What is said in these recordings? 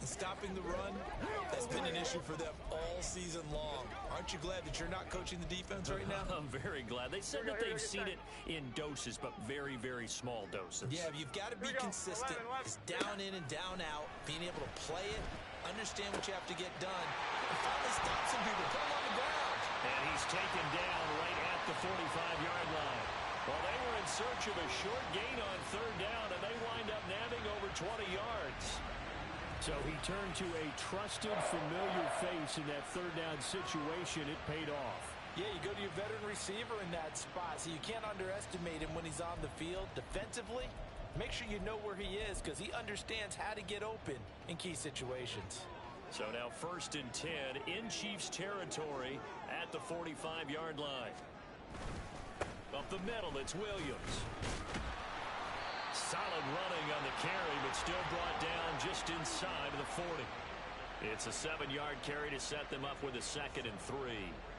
And stopping the run has been an issue for them all season long. Aren't you glad that you're not coaching the defense right now? I'm very glad. They said that they've seen it in doses, but very, very small doses. Yeah, you've got to be consistent. It's down in and down out, being able to play it, understand what you have to get done, and finally stop some people, put them on the ground. And he's taken down right at the 45-yard line. Well, they were in search of a short gain on third down, and they wind up nabbing over 20 yards. So he turned to a trusted, familiar face in that third down situation. It paid off. Yeah, you go to your veteran receiver in that spot, so you can't underestimate him when he's on the field. Defensively, make sure you know where he is because he understands how to get open in key situations. So now 1st and 10 in Chiefs territory at the 45-yard line. Up the middle, it's Williams. Solid running on the carry, but still brought down just inside of the 40. It's a 7-yard carry to set them up with a 2nd and 3.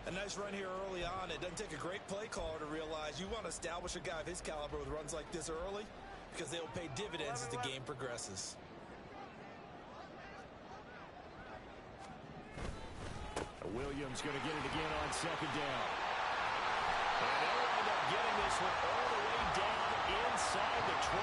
A nice run here early on. It doesn't take a great play caller to realize you want to establish a guy of his caliber with runs like this early because they'll pay dividends as the game progresses. Williams going to get it again on 2nd down. And they'll wind up getting this one all the way down inside the 20.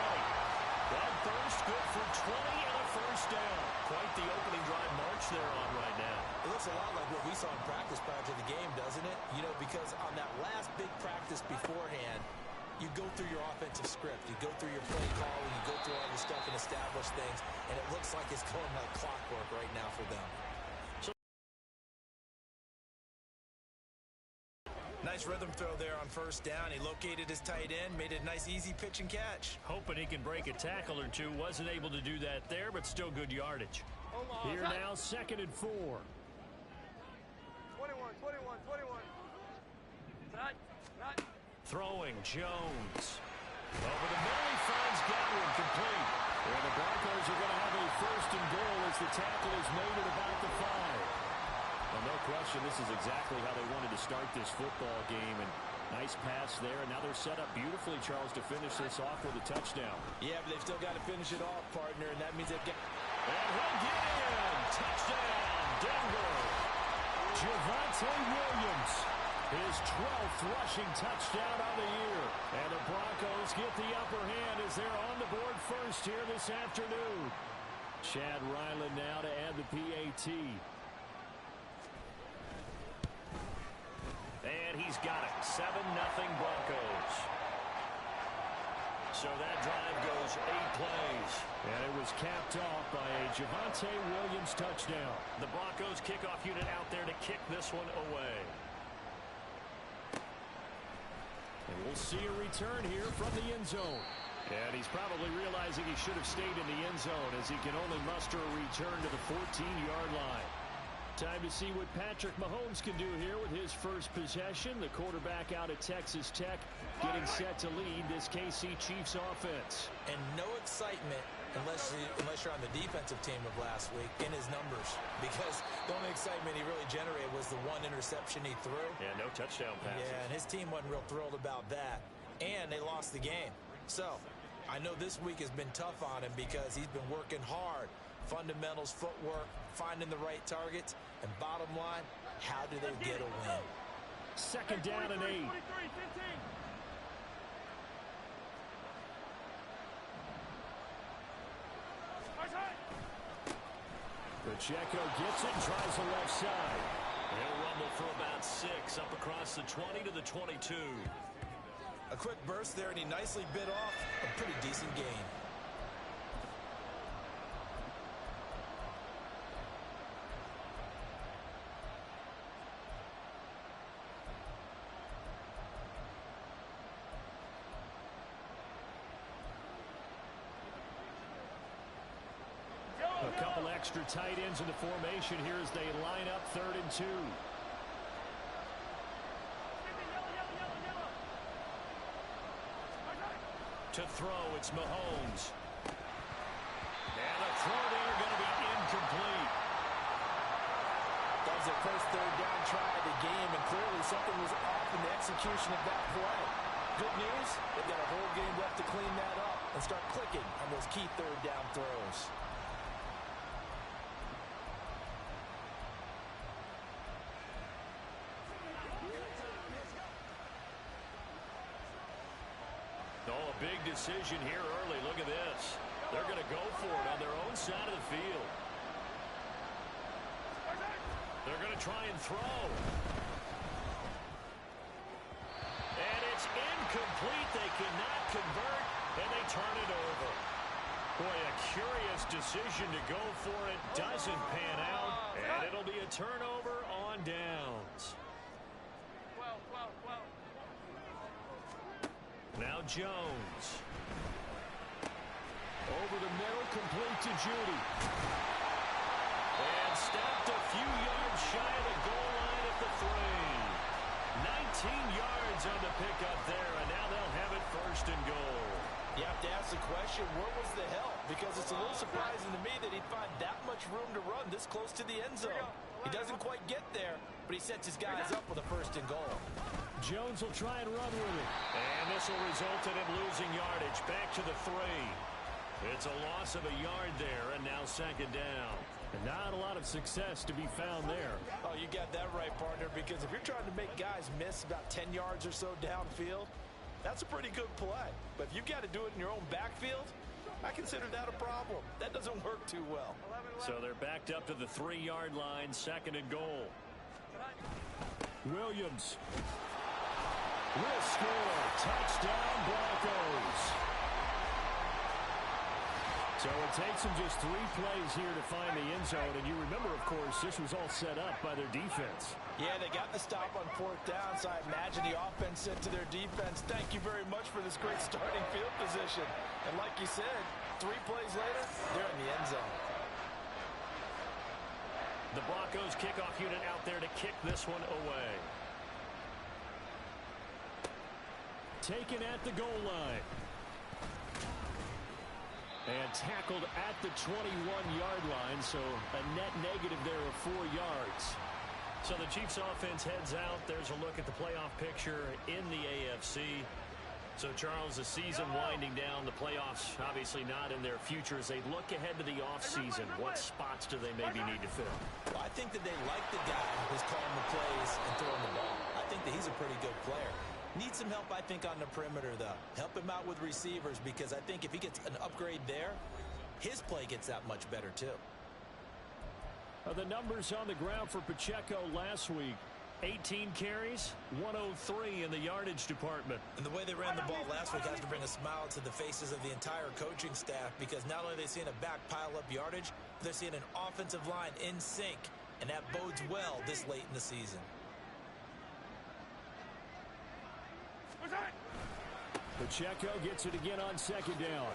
That burst good for 20 and a 1st down. Quite the opening drive march they're on right now. It looks a lot like what we saw in practice prior to the game, doesn't it? You know, because on that last big practice beforehand, you go through your offensive script. You go through your play calling. You go through all the stuff and establish things. And it looks like it's going like clockwork right now for them. Nice rhythm throw there on 1st down. He located his tight end, made it a nice, easy pitch and catch. Hoping he can break a tackle or two. Wasn't able to do that there, but still good yardage. Here now, 2nd and 4. 21. Throwing, Jones. Over the middle, he finds Godwin complete. And the Broncos are going to have a 1st and goal as the tackle is made at about the 5. Well, no question, this is exactly how they wanted to start this football game. And nice pass there. And now they're set up beautifully, Charles, to finish this off with a touchdown. Yeah, but they've still got to finish it off, partner, and that means they've got... And he'll get in! Touchdown, Denver! Javonte Williams, his 12th rushing touchdown of the year. And the Broncos get the upper hand as they're on the board first here this afternoon. Chad Ryland now to add the PAT. And he's got it. 7-0 Broncos. So that drive goes 8 plays. And it was capped off by a Javonte Williams touchdown. The Broncos kickoff unit out there to kick this one away. And we'll see a return here from the end zone. And he's probably realizing he should have stayed in the end zone as he can only muster a return to the 14-yard line. Time to see what Patrick Mahomes can do here with his first possession. The quarterback out at Texas Tech getting set to lead this KC Chiefs offense. And no excitement unless you're on the defensive team of last week in his numbers. Because the only excitement he really generated was the 1 interception he threw. Yeah, no touchdown passes. Yeah, and his team wasn't real thrilled about that. And they lost the game. So, I know this week has been tough on him because he's been working hard. Fundamentals, footwork, finding the right targets, and bottom line, how do they get a win? 2nd down and 8. Pacheco gets it, tries the left side. They'll rumble for about 6, up across the 20 to the 22. A quick burst there, and he nicely bit off a pretty decent gain. A couple extra tight ends in the formation here as they line up 3rd and 2. To throw, it's Mahomes. And a throw there going to be incomplete. That was their first 3rd down try of the game, and clearly something was off in the execution of that play. Good news, they've got a whole game left to clean that up and start clicking on those key 3rd down throws. big decision here early. Look at this. They're going to go for it on their own side of the field. They're going to try and throw. And it's incomplete. They cannot convert, and they turn it over. Boy, a curious decision to go for it. Doesn't pan out, and it'll be a turnover on downs. Now Jones. Over the middle, complete to Judy. And stopped a few yards shy of the goal line at the 3. 19 yards on the pickup there, and now they'll have it first and goal. You have to ask the question, where was the help? Because it's a little surprising to me that he'd find that much room to run this close to the end zone. He doesn't quite get there, but he sets his guys up with a first and goal. Jones will try and run with it. And this will result in him losing yardage. Back to the 3. It's a loss of a yard there, and now second down. And not a lot of success to be found there. Oh, you got that right, partner, because if you're trying to make guys miss about 10 yards or so downfield, that's a pretty good play. But if you've got to do it in your own backfield, I consider that a problem. That doesn't work too well. So they're backed up to the 3-yard line, second and goal. Williams will score. Touchdown, Broncos. So it takes them just 3 plays here to find the end zone. And you remember, of course, this was all set up by their defense. Yeah, they got the stop on 4th down, so I imagine the offense said to their defense, thank you very much for this great starting field position. And like you said, 3 plays later, they're in the end zone. The Broncos kickoff unit out there to kick this one away. Taken at the goal line. And tackled at the 21-yard line, so a net negative there of 4 yards. So the Chiefs offense heads out. There's a look at the playoff picture in the AFC. So, Charles, the season winding down, the playoffs obviously not in their future. As they look ahead to the offseason, what spots do they maybe need to fill? Well, I think that they like the guy who's calling the plays and throwing the ball. I think that he's a pretty good player. Needs some help, I think, on the perimeter, though. Help him out with receivers, because I think if he gets an upgrade there, his play gets that much better, too. The numbers on the ground for Pacheco last week. 18 carries, 103 in the yardage department. And the way they ran the ball last week has to bring a smile to the faces of the entire coaching staff, because not only are they seeing a back pile up yardage, they're seeing an offensive line in sync, and that bodes well this late in the season. Pacheco gets it again on second down.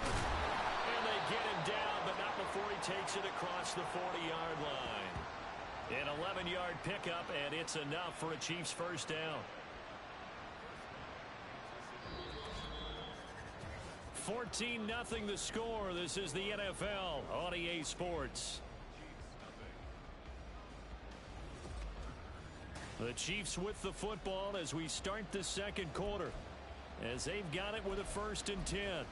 And they get him down, but not before he takes it across the 40-yard line. An 11-yard pickup, and it's enough for a Chiefs first down. 14-0 the score. This is the NFL on EA Sports. The Chiefs with the football as we start the second quarter, as they've got it with a 1st and 10.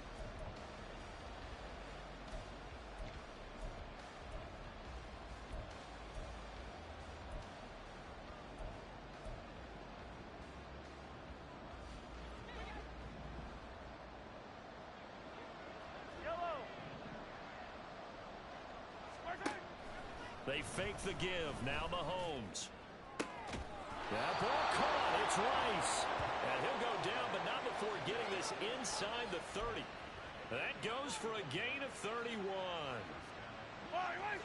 They fake the give. Now Mahomes. That ball caught. It's Rice. And he'll go down, but not before getting this inside the 30. That goes for a gain of 31.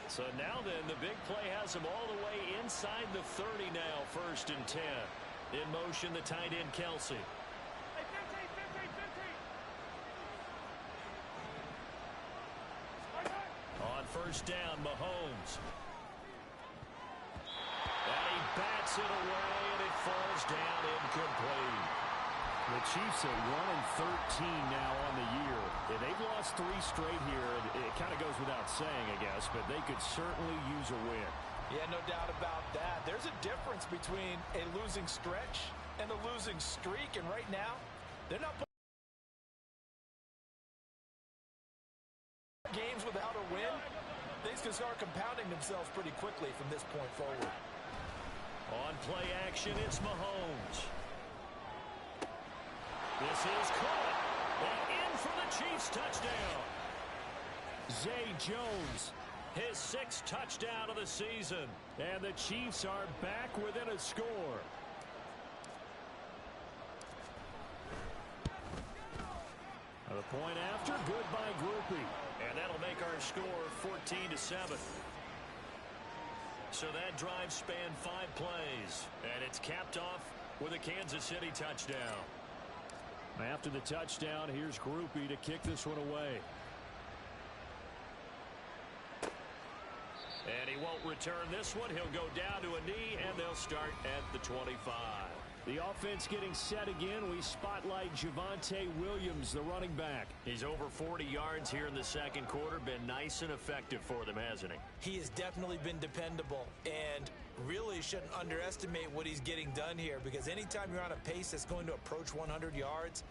So now then, the big play has him all the way inside the 30 now, 1st and 10. In motion, the tight end, Kelsey. On 1st down, Mahomes. And he bats it away, and it falls down incomplete. The Chiefs are 1-13 now on the year. And they've lost 3 straight here. It kind of goes without saying, I guess, but they could certainly use a win. Yeah, no doubt about that. There's a difference between a losing stretch and a losing streak, and right now, they're not playing games without a win. Things can start compounding themselves pretty quickly from this point forward. On play action, it's Mahomes. This is caught. And in for the Chiefs touchdown. Zay Jones, his 6th touchdown of the season. And the Chiefs are back within a score. The point after, good by Groupie. And that'll make our score 14-7. So that drive spanned 5 plays. And it's capped off with a Kansas City touchdown. After the touchdown, here's Groupie to kick this one away. And he won't return this one. He'll go down to a knee, and they'll start at the 25. The offense getting set again. We spotlight Javonte Williams, the running back. He's over 40 yards here in the second quarter. Been nice and effective for them, hasn't he? He has definitely been dependable, and really shouldn't underestimate what he's getting done here, because anytime you're on a pace that's going to approach 100 yards,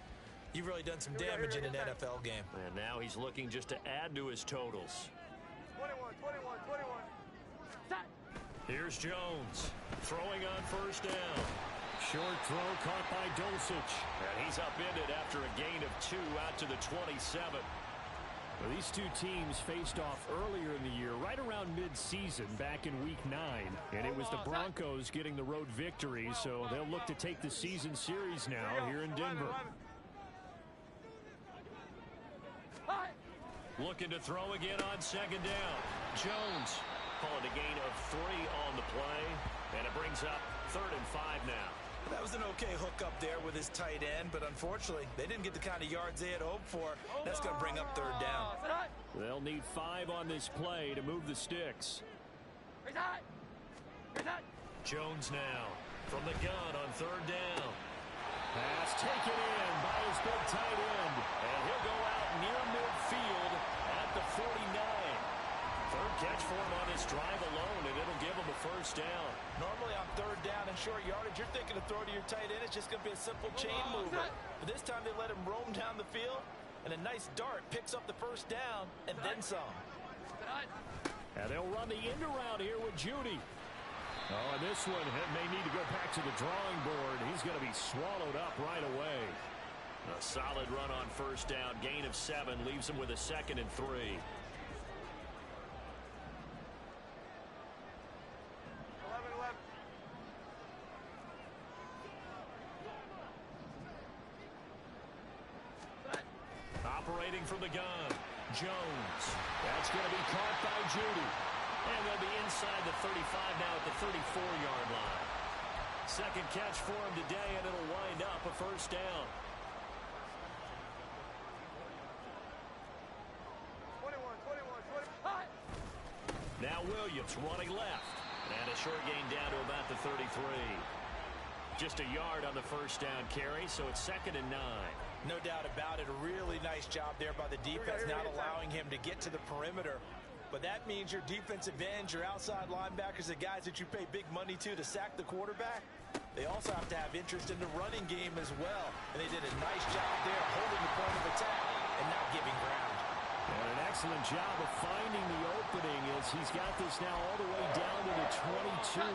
you've really done some damage in an NFL game. And now he's looking just to add to his totals. 21. Here's Jones throwing on first down. Short throw caught by Dulcich. And he's upended after a gain of 2 out to the 27. Well, these two teams faced off earlier in the year, right around mid-season, back in Week 9. And it was the Broncos getting the road victory, so they'll look to take the season series now here in Denver. Looking to throw again on second down. Jones calling a gain of 3 on the play. And it brings up 3rd and 5 now. That was an okay hook up there with his tight end, but unfortunately, they didn't get the kind of yards they had hoped for. That's going to bring up 3rd down. They'll need 5 on this play to move the sticks. Jones now from the gun on 3rd down. Pass taken in by his big tight end. And he'll go out near midfield at the 49. 3rd catch for him on his drive alone, and it'll give him a 1st down. Normally on 3rd down and short yardage, you're thinking to throw to your tight end. It's just going to be a simple chain mover. But this time they let him roam down the field, and a nice dart picks up the 1st down and then some. And they'll run the end around here with Judy. Oh, and this one may need to go back to the drawing board. He's going to be swallowed up right away. A solid run on 1st down. Gain of 7 leaves him with a 2nd and 3. Operating from the gun, Jones. That's going to be caught by Judy. And they'll be inside the 35 now at the 34-yard line. 2nd catch for him today, and it'll wind up a 1st down. 21. Now Williams running left. And a short gain down to about the 33. Just a yard on the 1st down carry, so it's 2nd and 9. No doubt about it. A really nice job there by the defense, not allowing him to get to the perimeter. But that means your defensive ends, your outside linebackers, the guys that you pay big money to sack the quarterback, they also have to have interest in the running game as well. And they did a nice job there holding the point of attack and not giving ground. And an excellent job of finding the opening as he's got this now all the way down to the 22.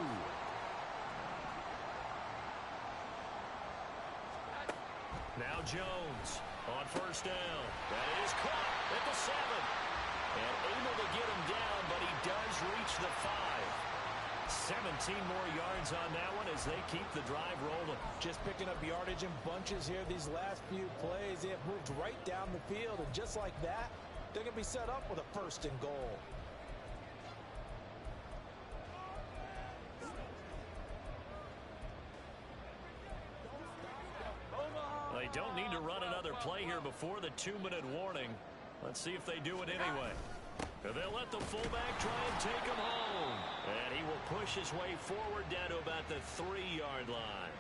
Now Jones on 1st down. That is caught at the 7. And able to get him down, but he does reach the 5. 17 more yards on that one as they keep the drive rolling. Just picking up yardage in bunches here these last few plays. They have moved right down the field, and just like that, they're going to be set up with a 1st and goal. They don't need to run another play here before the 2-minute warning. Let's see if they do it anyway. And they'll let the fullback try and take him home. And he will push his way forward down to about the 3-yard line.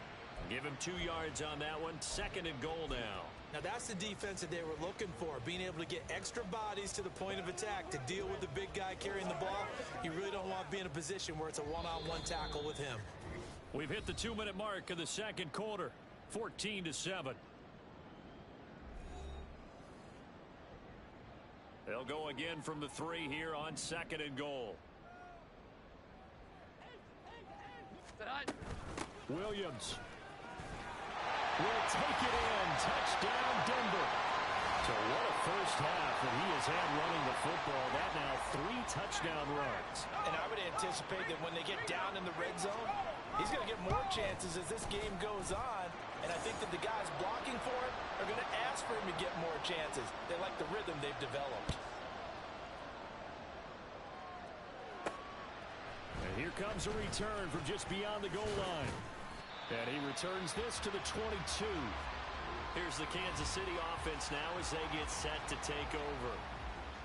Give him 2 yards on that one. 2nd and goal now. Now that's the defense that they were looking for, being able to get extra bodies to the point of attack to deal with the big guy carrying the ball. You really don't want to be in a position where it's a one-on-one tackle with him. We've hit the 2-minute mark of the second quarter. 14-7. They'll go again from the 3 here on 2nd and goal. Williams. will take it in. Touchdown, Denver. So what a first half that he has had running the football. That now 3 touchdown runs. And I would anticipate that when they get down in the red zone, he's going to get more chances as this game goes on. And I think that the guys blocking for it are going to ask for him to get more chances. They like the rhythm they've developed. And here comes a return from just beyond the goal line. And he returns this to the 22. Here's the Kansas City offense now as they get set to take over.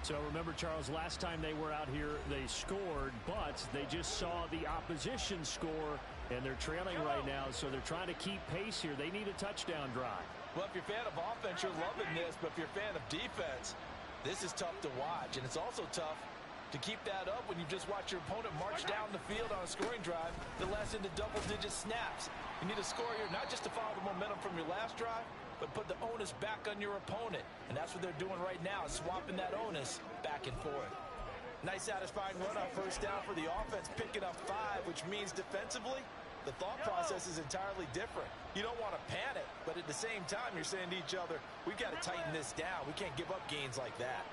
So remember, Charles, last time they were out here, they scored, but they just saw the opposition score, and they're trailing right now, so they're trying to keep pace here. They need a touchdown drive. Well, if you're a fan of offense, you're loving this, but if you're a fan of defense, this is tough to watch, and it's also tough to keep that up when you just watch your opponent march down the field on a scoring drive that lasts into double-digit snaps. You need to score here not just to follow the momentum from your last drive, but put the onus back on your opponent. And that's what they're doing right now, swapping that onus back and forth. Nice satisfying run on first down for the offense, picking up 5, which means defensively, the thought process is entirely different. You don't want to panic, but at the same time, you're saying to each other, we've got to tighten this down. We can't give up gains like that.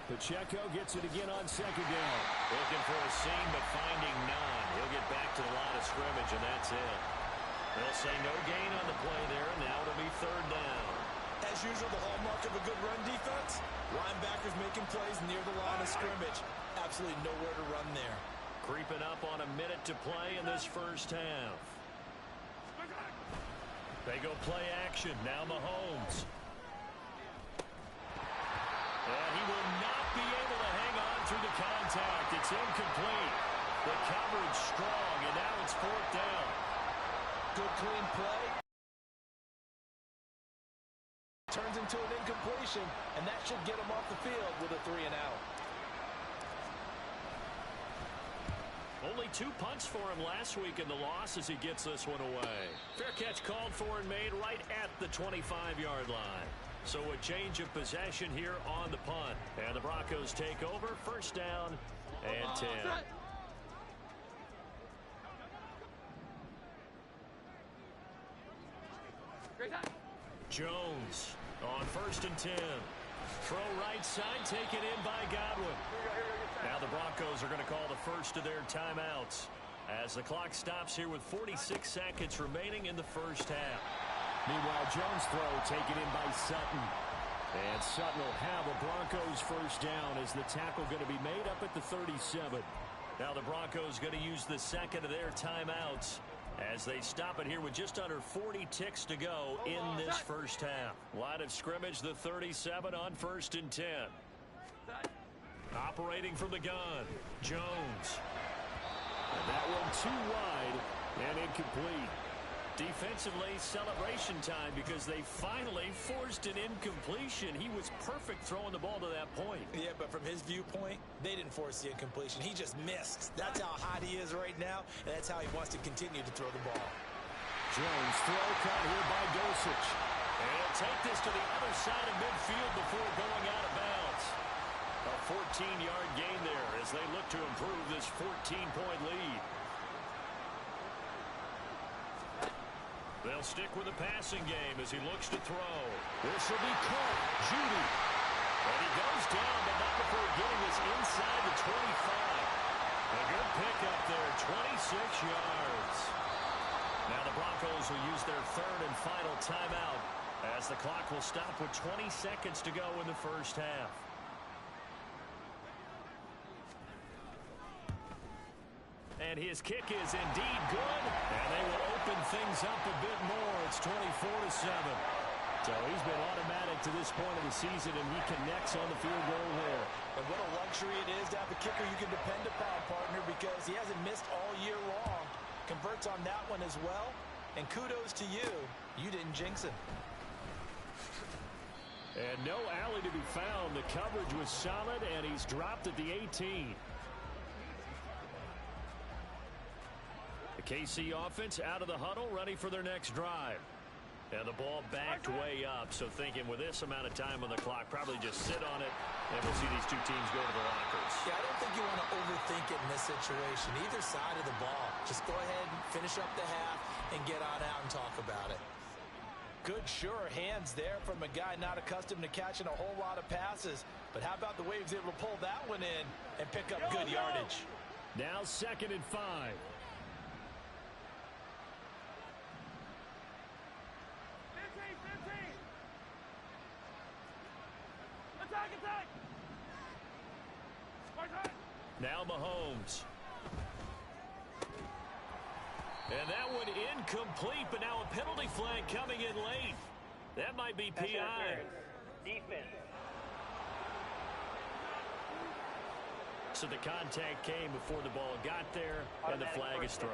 Pacheco gets it again on second down. Looking for a seam, but finding none. He'll get back to the line of scrimmage, and that's it. They'll say no gain on the play there, and now it'll be third down. As usual, the hallmark of a good run defense, linebackers making plays near the line of scrimmage. Absolutely nowhere to run there. Creeping up on a minute to play in this first half. They go play action. Now Mahomes. And he will not be able to hang on through the contact. It's incomplete. The coverage strong, and now it's fourth down. Good clean play. Turns into an incompletion, and that should get him off the field with a 3-and-out. Only 2 punts for him last week in the loss as he gets this one away. Fair catch called for and made right at the 25-yard line. So a change of possession here on the punt. And the Broncos take over. First down and 10. Jones on first and 10. Throw right side, taken in by Godwin. Now the Broncos are going to call the first of their timeouts as the clock stops here with 46 seconds remaining in the first half. Meanwhile, Jones' throw taken in by Sutton. And Sutton will have a Broncos first down as the tackle going to be made up at the 37. Now the Broncos going to use the second of their timeouts as they stop it here with just under 40 ticks to go in this first half. Line of scrimmage, the 37 on first and 10. Operating from the gun, Jones. And that one too wide and incomplete. Defensively, celebration time because they finally forced an incompletion. He was perfect throwing the ball to that point. Yeah, but from his viewpoint, they didn't force the incompletion. He just missed. That's how hot he is right now, and that's how he wants to continue to throw the ball. Jones throw caught here by Dosich. And he'll take this to the other side of midfield before going out of bounds. A 14-yard gain there as they look to improve this 14-point lead. They'll stick with the passing game as he looks to throw. This will be caught. Judy. And he goes down, but not before getting this inside the 25. A good pickup there, 26 yards. Now the Broncos will use their third and final timeout as the clock will stop with 20 seconds to go in the first half. And his kick is indeed good, and they will open things up a bit more. It's 24-7. So he's been automatic to this point of the season, and he connects on the field goal there. And what a luxury it is to have a kicker you can depend upon, partner, because he hasn't missed all year long. Converts on that one as well, and kudos to you. You didn't jinx him. And no alley to be found. The coverage was solid, and he's dropped at the 18. The KC offense out of the huddle, ready for their next drive. And the ball backed way up, so thinking with this amount of time on the clock, probably just sit on it, and we'll see these two teams go to the lockers. Yeah, I don't think you want to overthink it in this situation. Either side of the ball. Just go ahead and finish up the half and get on out and talk about it. Good, sure hands there from a guy not accustomed to catching a whole lot of passes. But how about the way he was able to pull that one in and pick up good yardage? Now 2nd and 5. Now Mahomes. And that one incomplete, but now a penalty flag coming in late. That might be PI. Defense. So the contact came before the ball got there, and the flag is thrown.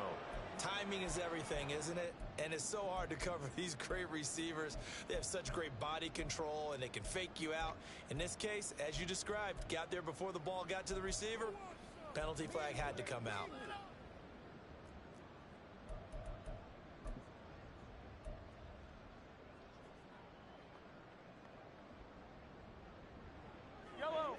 Timing is everything, isn't it? And it's so hard to cover these great receivers. They have such great body control, and they can fake you out. In this case, as you described, got there before the ball got to the receiver. Penalty flag had to come out. Yellow.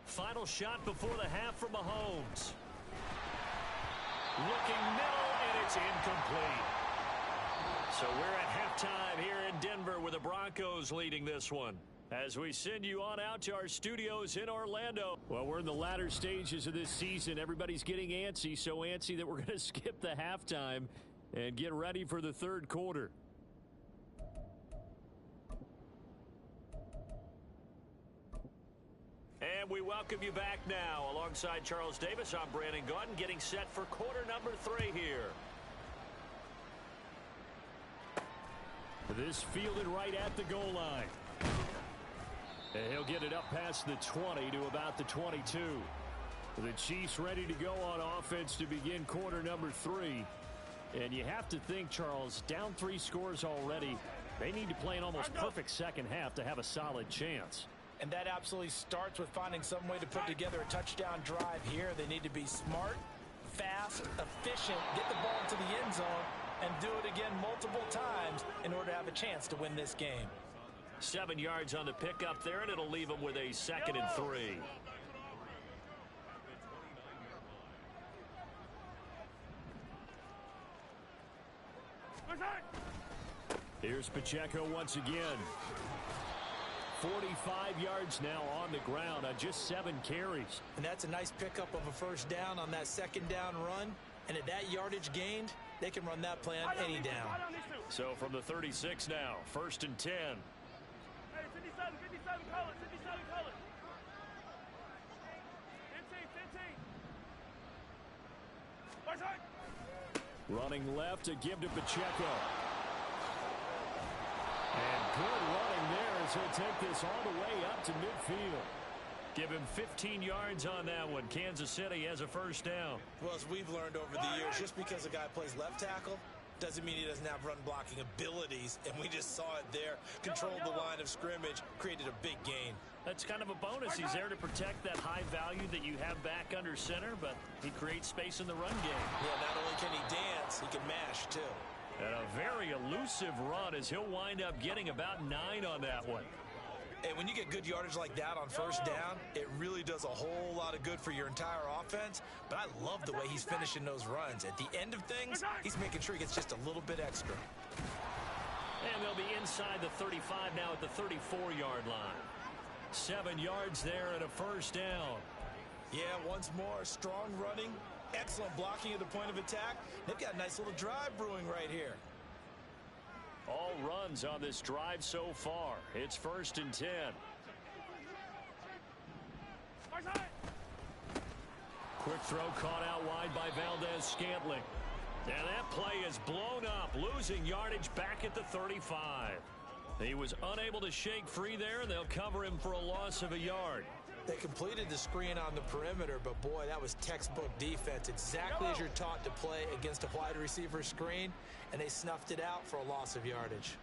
Final shot before the half from Mahomes. Looking middle, and it's incomplete. So we're at halftime here in Denver with the Broncos leading this one. As we send you on out to our studios in Orlando. Well, we're in the latter stages of this season. Everybody's getting antsy, so antsy that we're going to skip the halftime and get ready for the third quarter. And we welcome you back now. Alongside Charles Davis, I'm Brandon Gaudin, getting set for quarter number 3 here. This fielded right at the goal line. And he'll get it up past the 20 to about the 22. The Chiefs ready to go on offense to begin quarter number 3. And you have to think, Charles, down 3 scores already. They need to play an almost perfect second half to have a solid chance. And that absolutely starts with finding some way to put together a touchdown drive here. They need to be smart, fast, efficient, get the ball to the end zone, and do it again multiple times in order to have a chance to win this game. 7 yards on the pickup there, and it'll leave them with a 2nd and 3. Here's Pacheco once again. 45 yards now on the ground on just 7 carries. And that's a nice pickup of a first down on that second down run. And at that yardage gained, they can run that play on any down. So from the 36 now, 1st and 10. Hey, 57, call it, 57, call it. 15. Running left to give to Pacheco. And good running there as he'll take this all the way up to midfield. Give him 15 yards on that one. Kansas City has a first down. Well, as we've learned over the years, just because a guy plays left tackle doesn't mean he doesn't have run blocking abilities. And we just saw it there. Controlled the line of scrimmage, created a big gain. That's kind of a bonus. He's there to protect that high value that you have back under center, but he creates space in the run game. Yeah, not only can he dance, he can mash too. And a very elusive run as he'll wind up getting about 9 on that one. And when you get good yardage like that on first down, it really does a whole lot of good for your entire offense. But I love the way he's finishing those runs. At the end of things, he's making sure he gets just a little bit extra. And they'll be inside the 35 now at the 34-yard line. 7 yards there and a first down. Yeah, once more, strong running, excellent blocking at the point of attack. They've got a nice little drive brewing right here. All runs on this drive so far. It's 1st and 10. Quick throw caught out wide by Valdez-Scantling. And that play is blown up, losing yardage back at the 35. He was unable to shake free there, and they'll cover him for a loss of a yard. They completed the screen on the perimeter, but boy, that was textbook defense. Exactly as you're taught to play against a wide receiver screen, and they snuffed it out for a loss of yardage.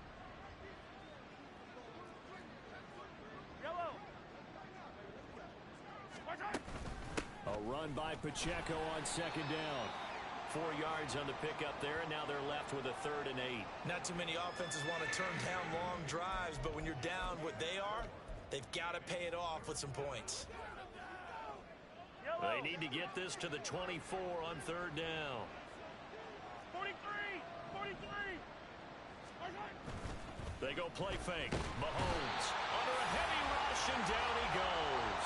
Yellow. run by Pacheco on second down. 4 yards on the pickup there, and now they're left with a 3rd and 8. Not too many offenses want to turn down long drives, but when you're down what they are, they've got to pay it off with some points. They need to get this to the 24 on 3rd down. 43! 43! They go play fake. Mahomes under a heavy rush, and down he goes.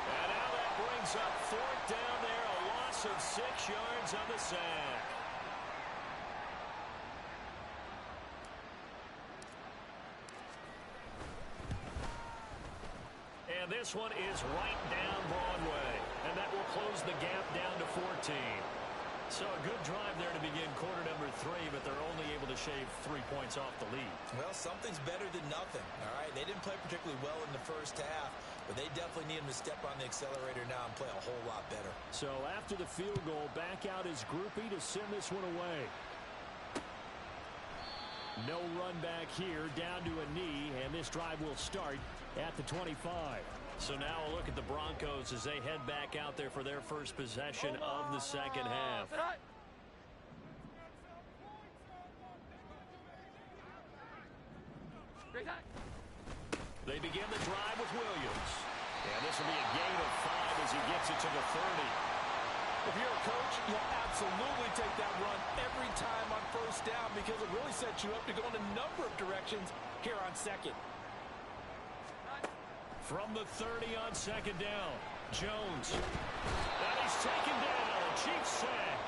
And now that brings up 4th down there, a loss of 6 yards on the sack. And this one is right down Broadway. And that will close the gap down to 14. So a good drive there to begin quarter number 3, but they're only able to shave 3 points off the lead. Well, something's better than nothing, all right? They didn't play particularly well in the first half, but they definitely need them to step on the accelerator now and play a whole lot better. So after the field goal, back out is Groupie to send this one away. No run back here, down to a knee, and this drive will start at the 25. So now a look at the Broncos as they head back out there for their first possession of the second half. They begin the drive with Williams. And this will be a gain of 5 as he gets it to the 30. If you're a coach, you'll absolutely take that run every time on first down because it really sets you up to go in a number of directions here on second. From the 30 on second down, Jones. And he's taken down. Chiefs sack.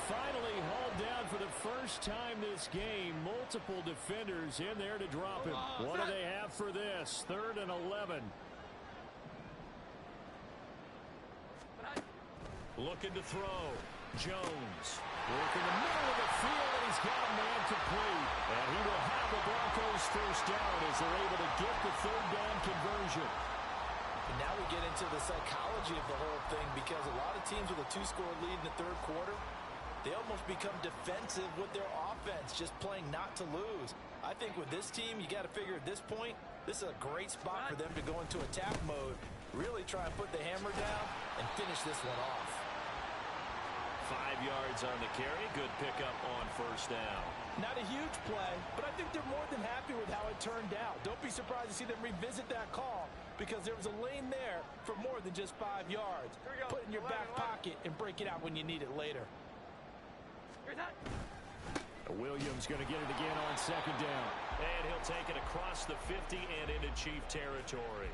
Finally hauled down for the first time this game. Multiple defenders in there to drop him. What do they have for this? 3rd and 11. Looking to throw. Jones. Working the middle of the field, and he's got a man complete. And he will have the Broncos first down as they're able to get the 3rd down conversion. And now we get into the psychology of the whole thing because a lot of teams with a 2-score lead in the 3rd quarter, they almost become defensive with their offense, just playing not to lose. I think with this team, you got to figure at this point, this is a great spot for them to go into attack mode, really try and put the hammer down and finish this one off. 5 yards on the carry. Good pickup on first down. Not a huge play, but I think they're more than happy with how it turned out. Don't be surprised to see them revisit that call because there was a lane there for more than just 5 yards. Put it in your back pocket and break it out when you need it later. Williams going to get it again on second down. And he'll take it across the 50 and into Chief territory.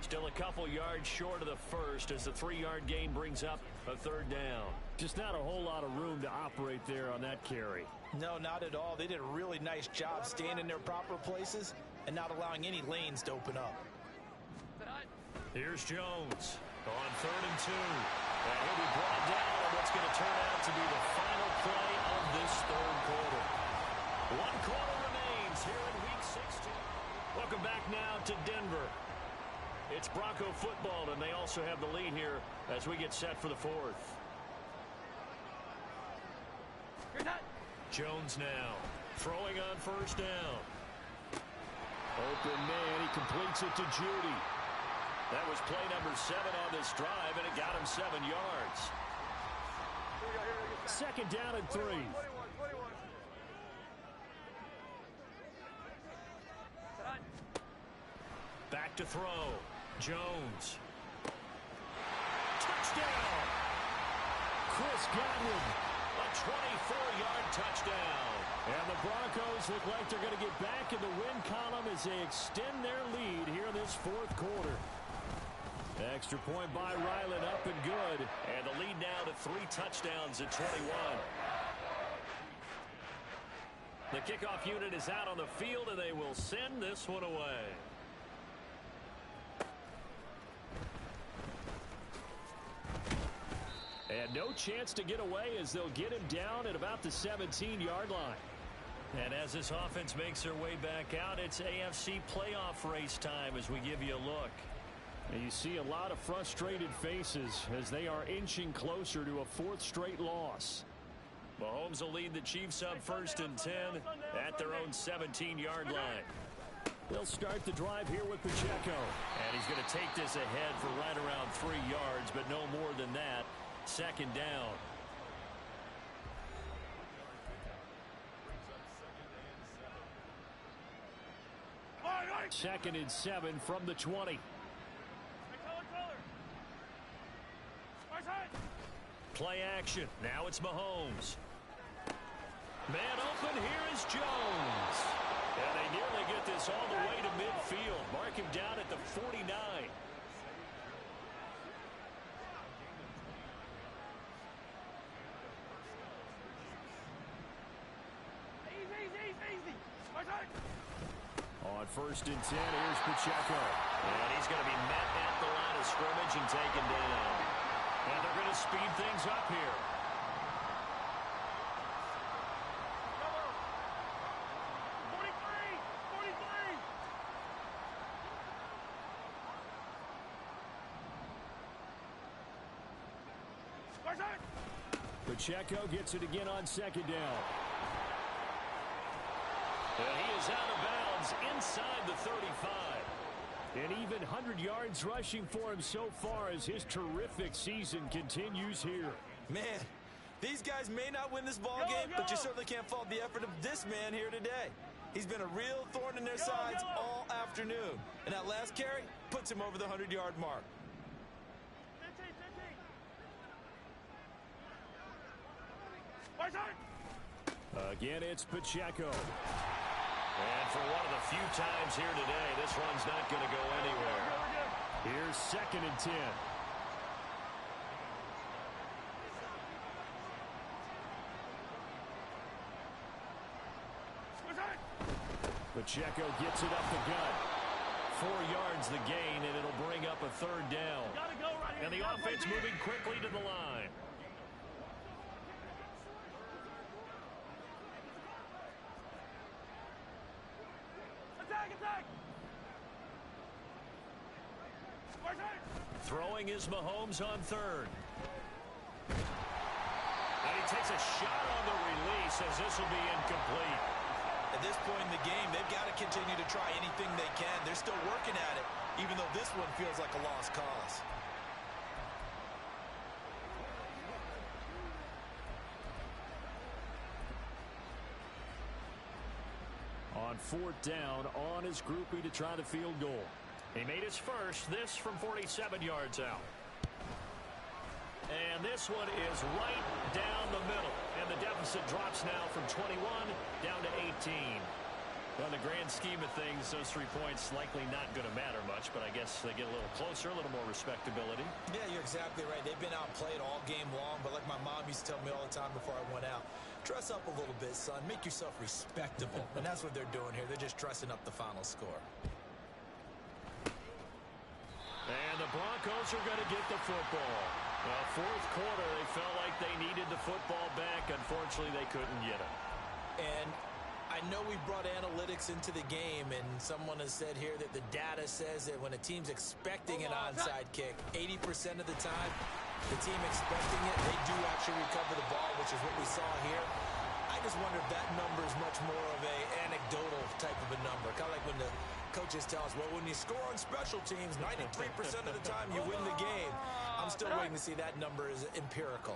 Still a couple yards short of the first as the 3-yard gain brings up a 3rd down. Just not a whole lot of room to operate there on that carry. No, not at all. They did a really nice job staying in their proper places and not allowing any lanes to open up. Here's Jones on 3rd and 2. And he'll be brought down on what's going to turn out to be the final play of this 3rd quarter. 1 quarter remains here in Week 16. Welcome back now to Denver. It's Bronco football, and they also have the lead here as we get set for the 4th. Jones now throwing on first down. Open man, he completes it to Judy. That was play number 7 on this drive, and it got him 7 yards. Second down and 3. Back to throw. Jones. Touchdown! Chris Godwin. A 24-yard touchdown. And the Broncos look like they're going to get back in the win column as they extend their lead here in this 4th quarter. Extra point by Ryland, up and good. And the lead now to 3 touchdowns at 21. The kickoff unit is out on the field, and they will send this one away. And no chance to get away as they'll get him down at about the 17-yard line. And as this offense makes their way back out, it's AFC playoff race time as we give you a look. And you see a lot of frustrated faces as they are inching closer to a 4th straight loss. Mahomes will lead the Chiefs up 1st and 10 at their own 17-yard line. They'll start the drive here with Pacheco. And he's going to take this ahead for right around 3 yards, but no more than that. Second down. Second and 7 from the 20. Play action. Now it's Mahomes. Man open. Here is Jones. And they nearly get this all the way to midfield. Mark him down at the 49. On first and 10, here's Pacheco. And he's going to be met at the line of scrimmage and taken down. And they're going to speed things up here. Pacheco gets it again on second down. And he is out of bounds inside the 35. An even 100 yards rushing for him so far as his terrific season continues here. Man, these guys may not win this ball game, but you certainly can't fault the effort of this man here today. He's been a real thorn in their sides all afternoon. And that last carry puts him over the 100-yard mark. Again, it's Pacheco. And for one of the few times here today, this run's not going to go anywhere. Here's second and 10. Pacheco gets it up the gut. 4 yards the gain, and it'll bring up a third down. And the offense moving quickly to the line. Throwing is Mahomes on third. And he takes a shot on the release as this will be incomplete. At this point in the game, they've got to continue to try anything they can. They're still working at it, even though this one feels like a lost cause. On fourth down, on his groupie to try the field goal. He made his first, this from 47 yards out. And this one is right down the middle. And the deficit drops now from 21 down to 18. Well, in the grand scheme of things, those 3 points likely not going to matter much, but I guess they get a little closer, a little more respectability. Yeah, you're exactly right. They've been outplayed all game long, but like my mom used to tell me all the time before I went out, dress up a little bit, son. Make yourself respectable. And that's what they're doing here. They're just dressing up the final score. And the Broncos are going to get the football. Well, fourth quarter, they felt like they needed the football back. Unfortunately, they couldn't get it. And I know we brought analytics into the game, and someone has said here that the data says that when a team's expecting an onside kick, 80% of the time, the team expecting it, they do actually recover the ball, which is what we saw here. I just wonder if that number is much more of a anecdotal type of a number. Kind of like when the coaches tell us, well, when you score on special teams, 93% of the time you win the game. I'm still waiting to see that number is empirical.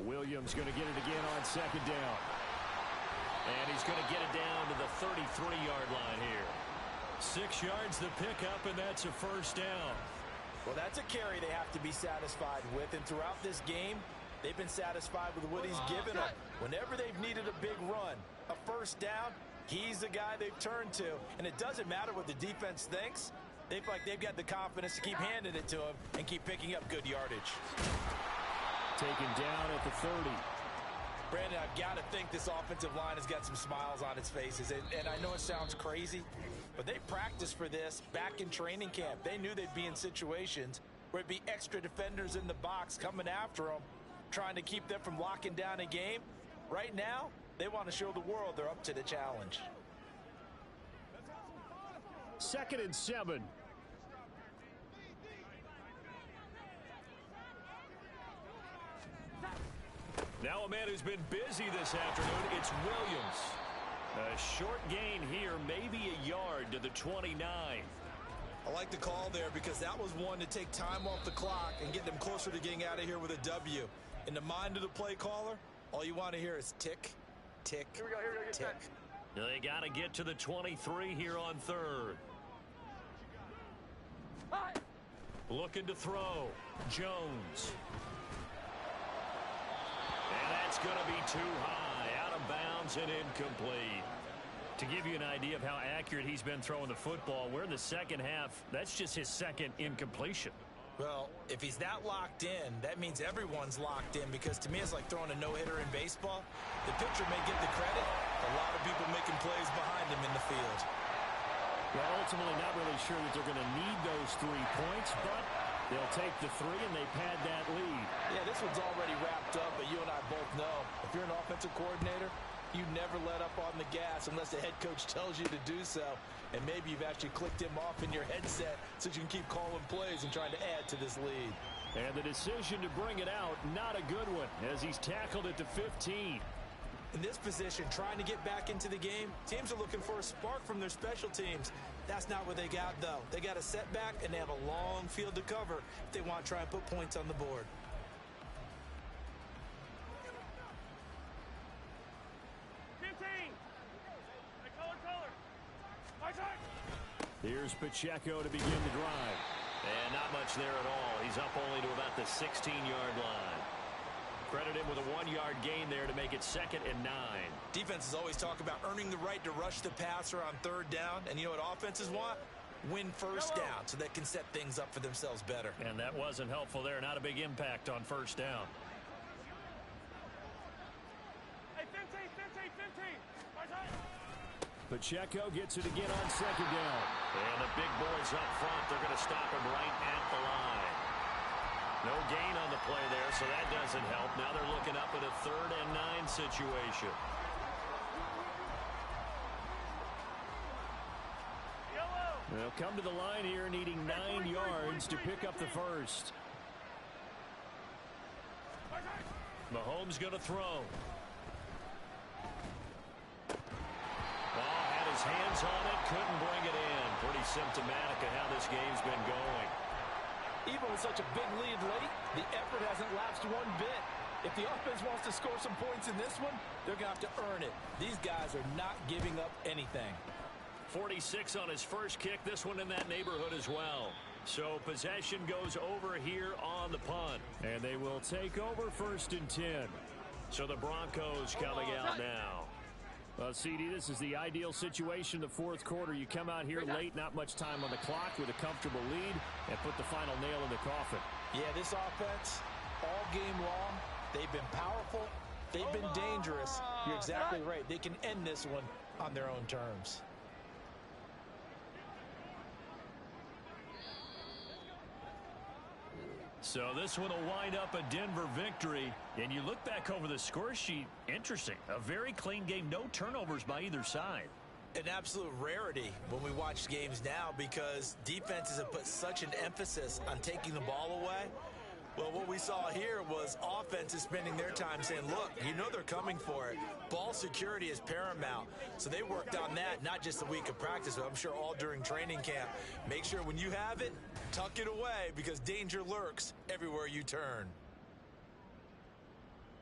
Williams going to get it again on second down. And he's going to get it down to the 33-yard line here. 6 yards the pickup, and that's a first down. Well, that's a carry they have to be satisfied with, and throughout this game, they've been satisfied with what he's given them. Whenever they've needed a big run, a first down, he's the guy they've turned to. And it doesn't matter what the defense thinks. They feel like they've got the confidence to keep handing it to him and keep picking up good yardage. Taken down at the 30. Brandon, I've got to think this offensive line has got some smiles on its faces. And I know it sounds crazy, but they practiced for this back in training camp. They knew they'd be in situations where it'd be extra defenders in the box coming after them, trying to keep them from locking down a game. Right now, they want to show the world they're up to the challenge. Second and 7. Now a man who's been busy this afternoon, it's Williams. A short gain here, maybe a yard to the 29. I like the call there because that was one to take time off the clock and get them closer to getting out of here with a W. In the mind of the play caller, all you want to hear is tick, tick, Here we go, tick. They got to get to the 23 here on third. Looking to throw. Jones. And that's going to be too high. Out of bounds and incomplete. To give you an idea of how accurate he's been throwing the football, we're in the second half. That's just his second incompletion. Well, if he's that locked in, that means everyone's locked in because to me it's like throwing a no-hitter in baseball. The pitcher may get the credit. A lot of people making plays behind him in the field. Well, ultimately not really sure that they're going to need those 3 points, but they'll take the 3 and they pad that lead. Yeah, this one's already wrapped up, but you and I both know if you're an offensive coordinator, you never let up on the gas unless the head coach tells you to do so. And maybe you've actually clicked him off in your headset so you can keep calling plays and trying to add to this lead. And the decision to bring it out, not a good one, as he's tackled it to 15. In this position, trying to get back into the game, teams are looking for a spark from their special teams. That's not what they got, though. They got a setback, and they have a long field to cover if they want to try and put points on the board. Here's Pacheco to begin the drive. And not much there at all. He's up only to about the 16-yard line. Credit him with a 1-yard gain there to make it 2nd and 9. Defenses always talk about earning the right to rush the passer on 3rd down. And you know what offenses want? Win 1st down so they can set things up for themselves better. And that wasn't helpful there. Not a big impact on 1st down. Hey, 15. Pacheco gets it again on 2nd down. And the big boys up front, they're going to stop him right at the line. No gain on the play there, so that doesn't help. Now they're looking up at a 3rd and 9 situation. They'll come to the line here needing 9 yards to pick up the first. Mahomes going to throw. Had his hands on it, couldn't bring it in. Pretty symptomatic of how this game's been going. Even with such a big lead late, the effort hasn't lapsed one bit. If the offense wants to score some points in this one, they're going to have to earn it. These guys are not giving up anything. 46 on his first kick, this one in that neighborhood as well. So possession goes over here on the punt. And they will take over 1st and 10. So the Broncos coming out now. Well, CD, this is the ideal situation in the 4th quarter. You come out here late, not much time on the clock with a comfortable lead, and put the final nail in the coffin. Yeah, this offense, all game long, they've been powerful, they've been dangerous. You're exactly right. They can end this one on their own terms. So this one will wind up a Denver victory. And you look back over the score sheet, interesting. A very clean game, no turnovers by either side. An absolute rarity when we watch games now because defenses have put such an emphasis on taking the ball away. Well, what we saw here was offenses spending their time saying, look, you know they're coming for it. Ball security is paramount. So they worked on that, not just a week of practice, but I'm sure all during training camp. Make sure when you have it, tuck it away because danger lurks everywhere you turn.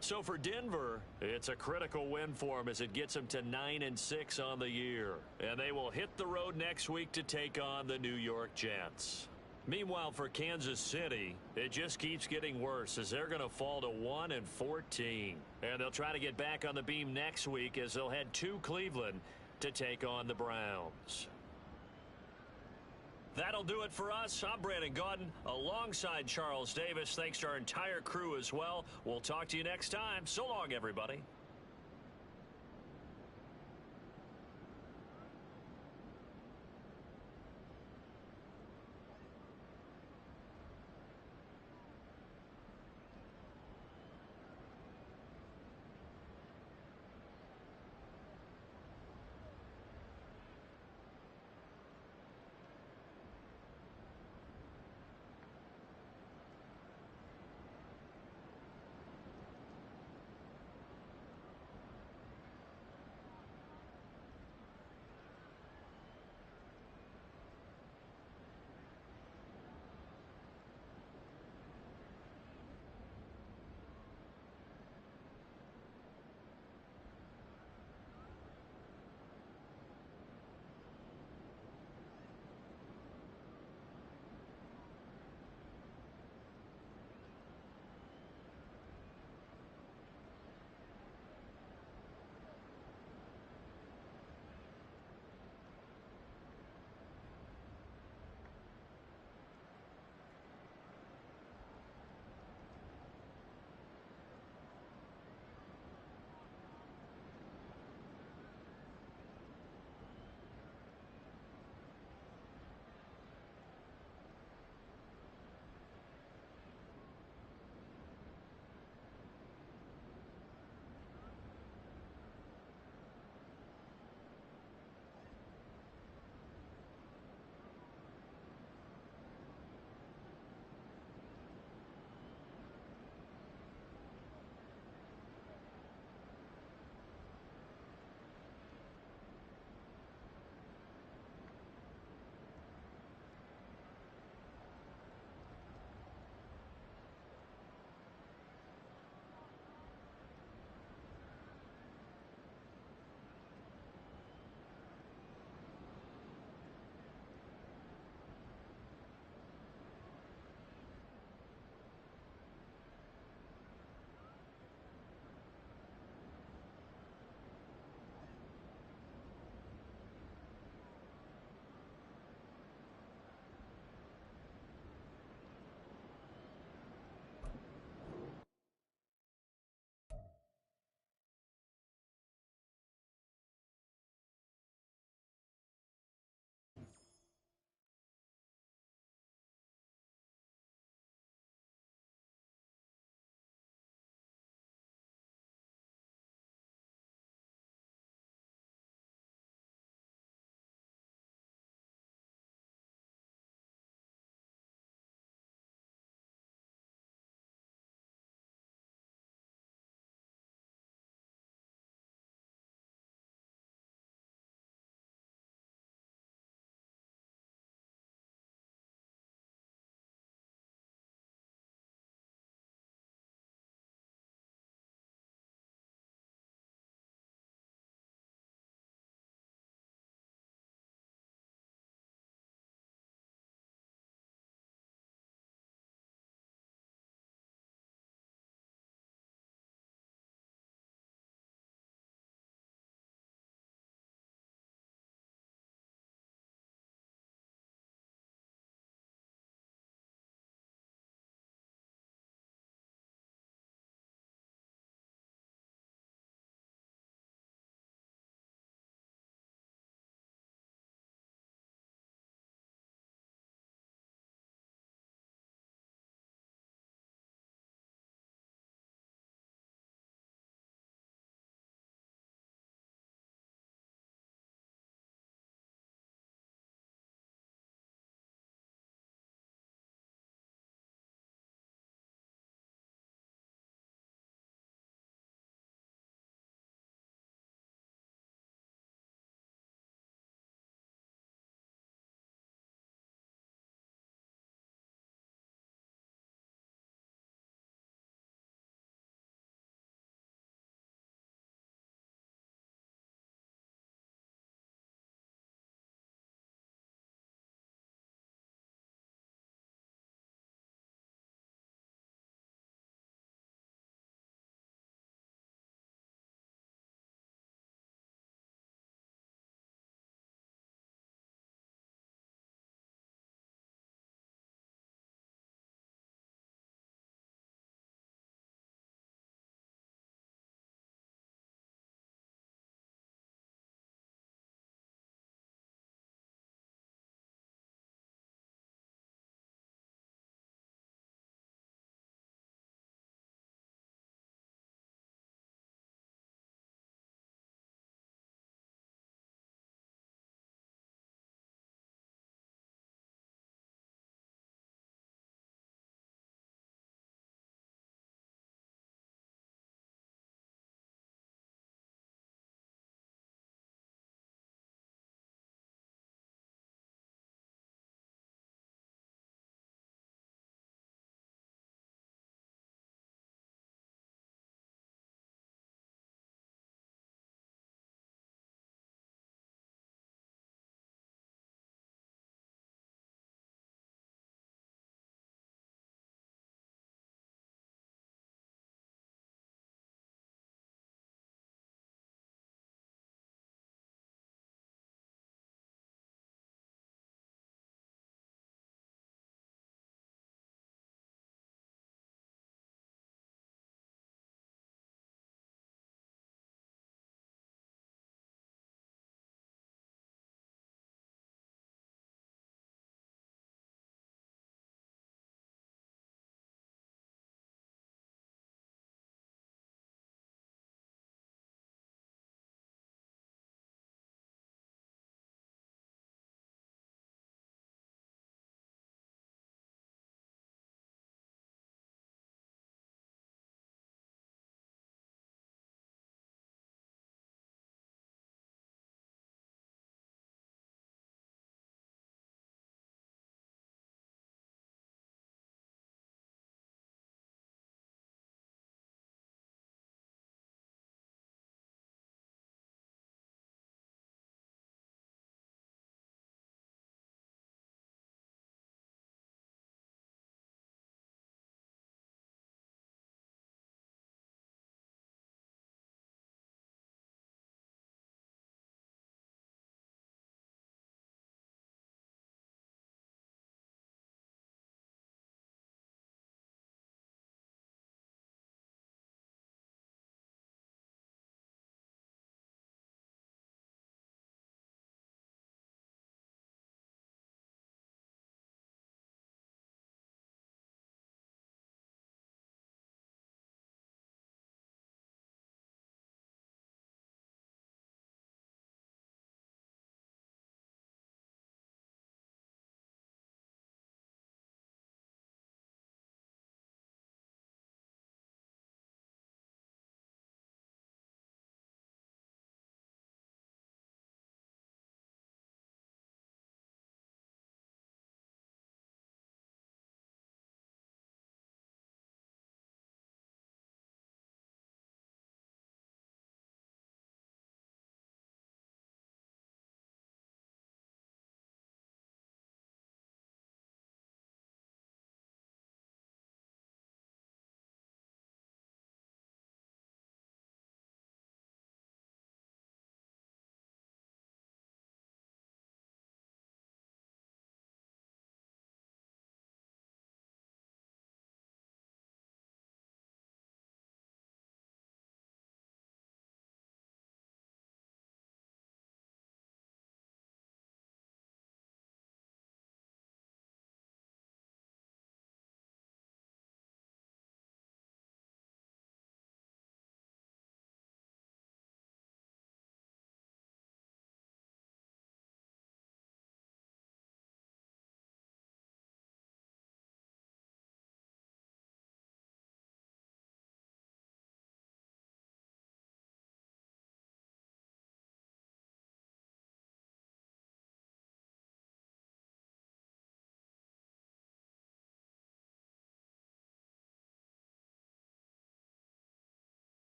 So for Denver, it's a critical win for them as it gets them to 9-6 on the year. And they will hit the road next week to take on the New York Jets. Meanwhile, for Kansas City, it just keeps getting worse as they're going to fall to 1-14. And they'll try to get back on the beam next week as they'll head to Cleveland to take on the Browns. That'll do it for us. I'm Brandon Gaudin alongside Charles Davis. Thanks to our entire crew as well. We'll talk to you next time. So long, everybody.